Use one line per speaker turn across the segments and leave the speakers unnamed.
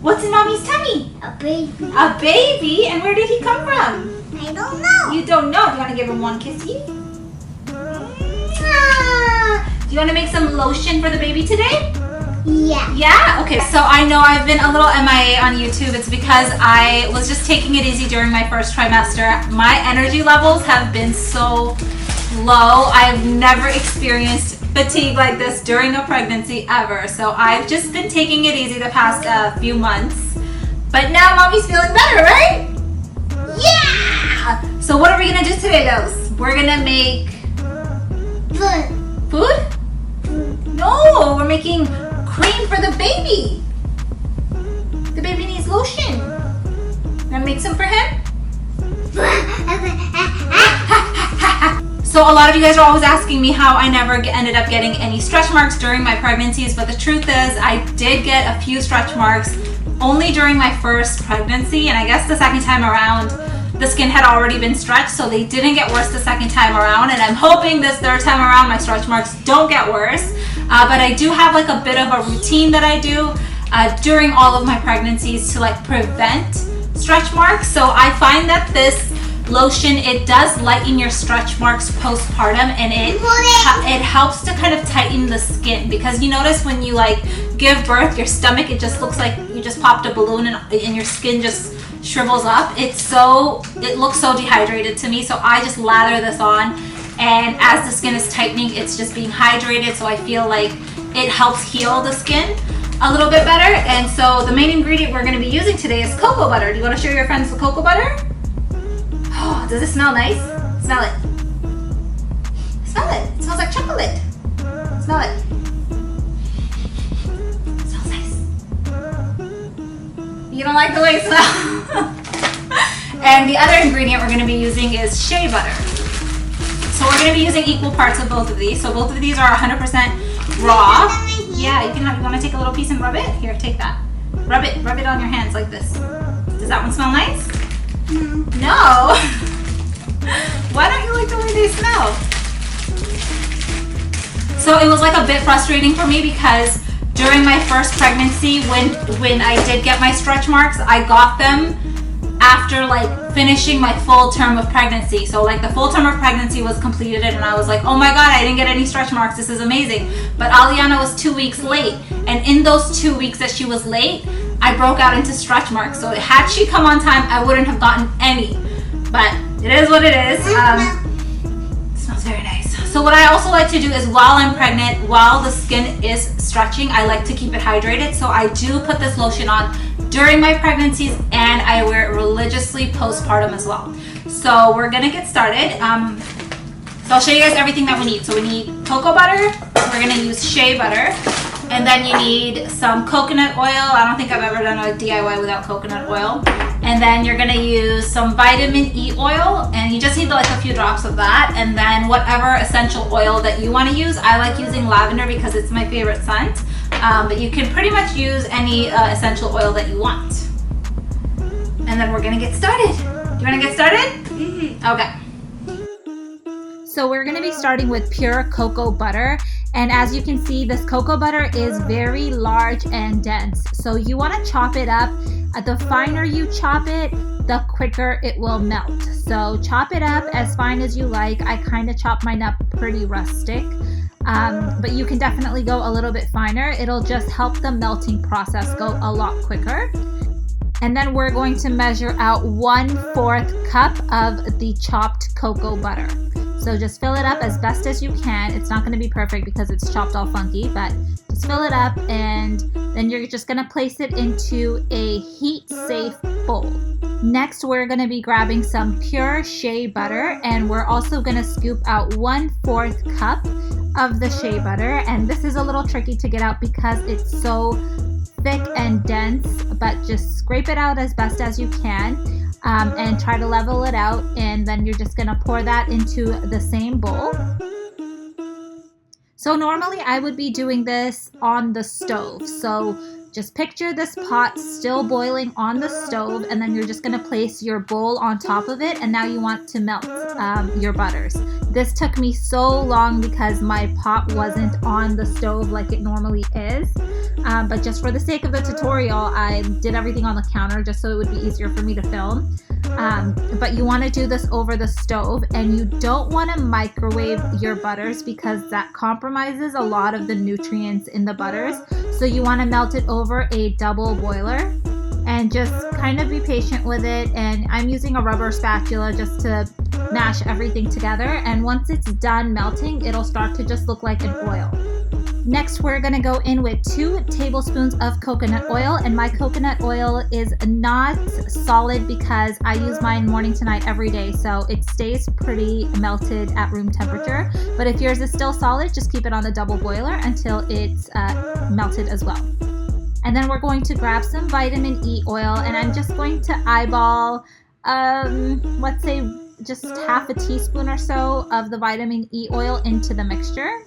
What's in Mommy's tummy?
A baby.
A baby? And where did he come from?
I don't know.
You don't know. Do you want to give him one kissy? Do you want to make some lotion for the baby today?
Yeah.
Yeah? Okay, so I know I've been a little MIA on YouTube. It's because I was just taking it easy during my first trimester. My energy levels have been so low. I've never experienced fatigue like this during a pregnancy ever. So I've just been taking it easy the past few months. But now Mommy's feeling better, right? Yeah! So what are we gonna do today, Dos? We're gonna make... Food? No, we're making cream for the baby. The baby needs lotion. Gonna make some for him? So a lot of you guys are always asking me how I never ended up getting any stretch marks during my pregnancies, but the truth is I did get a few stretch marks only during my first pregnancy, and I guess the second time around the skin had already been stretched, so they didn't get worse the second time around, and I'm hoping this third time around my stretch marks don't get worse. But I do have like a bit of a routine that I do during all of my pregnancies to like prevent stretch marks. So I find that this lotion, it does lighten your stretch marks postpartum, and it helps to kind of tighten the skin, because you notice when you like give birth, your stomach, it just looks like you just popped a balloon and your skin just shrivels up. It looks so dehydrated to me, so I just lather this on, and as the skin is tightening, it's just being hydrated, so I feel like it helps heal the skin a little bit better. And so the main ingredient we're going to be using today is cocoa butter. Do you want to show your friends the cocoa butter? Oh, does it smell nice? Smell it. Smell it. It smells like chocolate. Smell it. It smells nice. You don't like the way it smells? And the other ingredient we're going to be using is shea butter. So we're going to be using equal parts of both of these. So both of these are 100% raw. Yeah, you want to take a little piece and rub it? Here, take that. Rub it on your hands like this. Does that one smell nice? No. Why don't you like the way they smell? So it was like a bit frustrating for me, because during my first pregnancy, when I did get my stretch marks, I got them after like finishing my full term of pregnancy. So like the full term of pregnancy was completed, and I was like, oh my god, I didn't get any stretch marks, this is amazing. But Aliana was 2 weeks late, and in those 2 weeks that she was late, I broke out into stretch marks. So had she come on time, I wouldn't have gotten any. But it is what it is. It smells very nice. So what I also like to do is, while I'm pregnant, while the skin is stretching, I like to keep it hydrated. So I do put this lotion on during my pregnancies, and I wear it religiously postpartum as well. So we're gonna get started. So I'll show you guys everything that we need. So we need cocoa butter. We're gonna use shea butter. And then you need some coconut oil. I don't think I've ever done a DIY without coconut oil. And then you're gonna use some vitamin E oil, and you just need like a few drops of that. And then whatever essential oil that you wanna use. I like using lavender because it's my favorite scent. But you can pretty much use any essential oil that you want. And then we're gonna get started. Do you wanna get started? Mm-hmm. Okay. So we're gonna be starting with pure cocoa butter. And as you can see, this cocoa butter is very large and dense. So you want to chop it up. The finer you chop it, the quicker it will melt. So chop it up as fine as you like. I kind of chop mine up pretty rustic. But you can definitely go a little bit finer. It'll just help the melting process go a lot quicker. And then we're going to measure out 1/4 cup of the chopped cocoa butter. So just fill it up as best as you can. It's not going to be perfect because it's chopped all funky, but just fill it up, and then you're just going to place it into a heat-safe bowl. Next, we're going to be grabbing some pure shea butter, and we're also going to scoop out 1/4 cup of the shea butter. And this is a little tricky to get out because it's so thick and dense, but just scrape it out as best as you can. And try to level it out, and then you're just gonna pour that into the same bowl. So normally I would be doing this on the stove. So Just picture this pot still boiling on the stove, and then you're just going to place your bowl on top of it, and now you want to melt your butters. This took me so long because my pot wasn't on the stove like it normally is, but just for the sake of the tutorial, I did everything on the counter just so it would be easier for me to film. But you want to do this over the stove, and you don't want to microwave your butters because that compromises a lot of the nutrients in the butters. So you want to melt it over a double boiler and just kind of be patient with it. And I'm using a rubber spatula just to mash everything together. And once it's done melting, it'll start to just look like an oil. Next, we're going to go in with 2 tablespoons of coconut oil, and my coconut oil is not solid because I use mine morning to night every day, so it stays pretty melted at room temperature. But if yours is still solid, just keep it on the double boiler until it's melted as well. And then we're going to grab some vitamin E oil, and I'm just going to eyeball, let's say just half a teaspoon or so of the vitamin E oil into the mixture.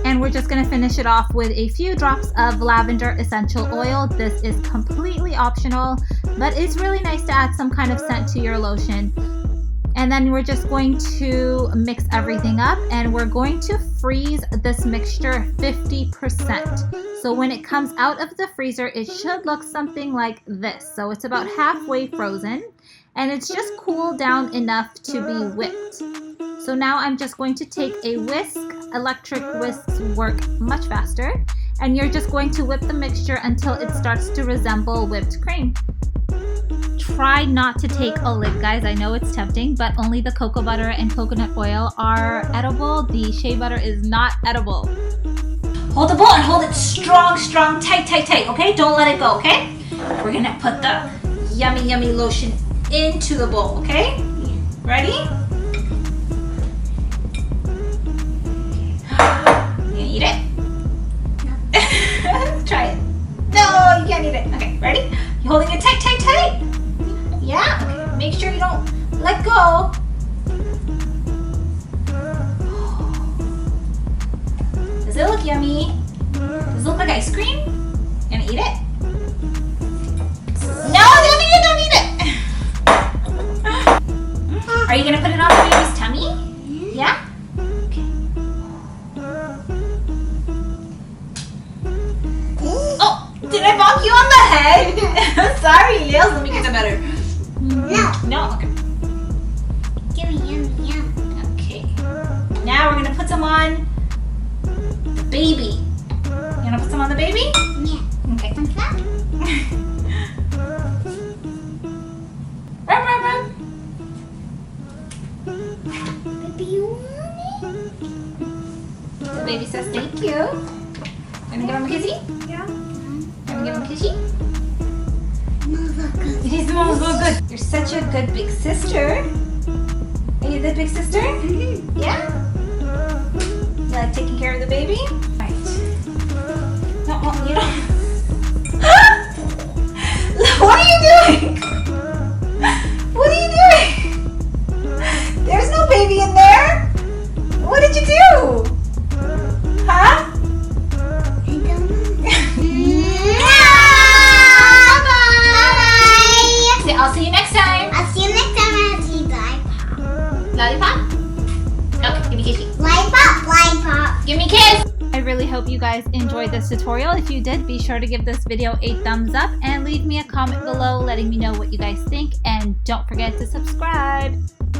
And we're just going to finish it off with a few drops of lavender essential oil. This is completely optional, but it's really nice to add some kind of scent to your lotion. And then we're just going to mix everything up, and we're going to freeze this mixture 50%. So when it comes out of the freezer, it should look something like this. So it's about halfway frozen, and it's just cooled down enough to be whipped. So now I'm just going to take a whisk. Electric whisks work much faster, and you're just going to whip the mixture until it starts to resemble whipped cream. Try not to take a lid, guys. I know it's tempting, but only the cocoa butter and coconut oil are edible. The shea butter is not edible. Hold the bowl and hold it strong, tight, okay? Don't let it go, okay? We're gonna put the yummy lotion into the bowl, okay? Ready? Eat it? No. Try it. No, you can't eat it. Okay, ready? You holding it tight? Yeah? Okay, make sure you don't let go. Does it look yummy? Does it look like ice cream? You gonna eat it? No, don't eat it! Are you gonna put it on the baby's tummy? Yeah? Did I bonk you on the head? Sorry, Liels. Let me get the butter. No? Okay.
Give me yum.
Okay. Now we're going to put some on the baby. You want to put some on the baby?
Yeah.
Okay. Rub.
Baby, you want it?
The baby says thank you. Gonna give him a kissy?
Yeah.
Give him a kissy?
Smells so good.
It smells so good. You're such a good big sister. Are you a good big sister?
Mm-hmm.
Yeah? You like taking care of the baby? Right. No, you don't. What are you doing? What are you doing? There's no baby in there. What did you do? Huh? I'll see you next time.
I'll see you next time. I'll see you
Lollipop? Okay, give me a kiss.
Lollipop.
Give me a kiss. I really hope you guys enjoyed this tutorial. If you did, be sure to give this video a thumbs up and leave me a comment below letting me know what you guys think. And don't forget to subscribe.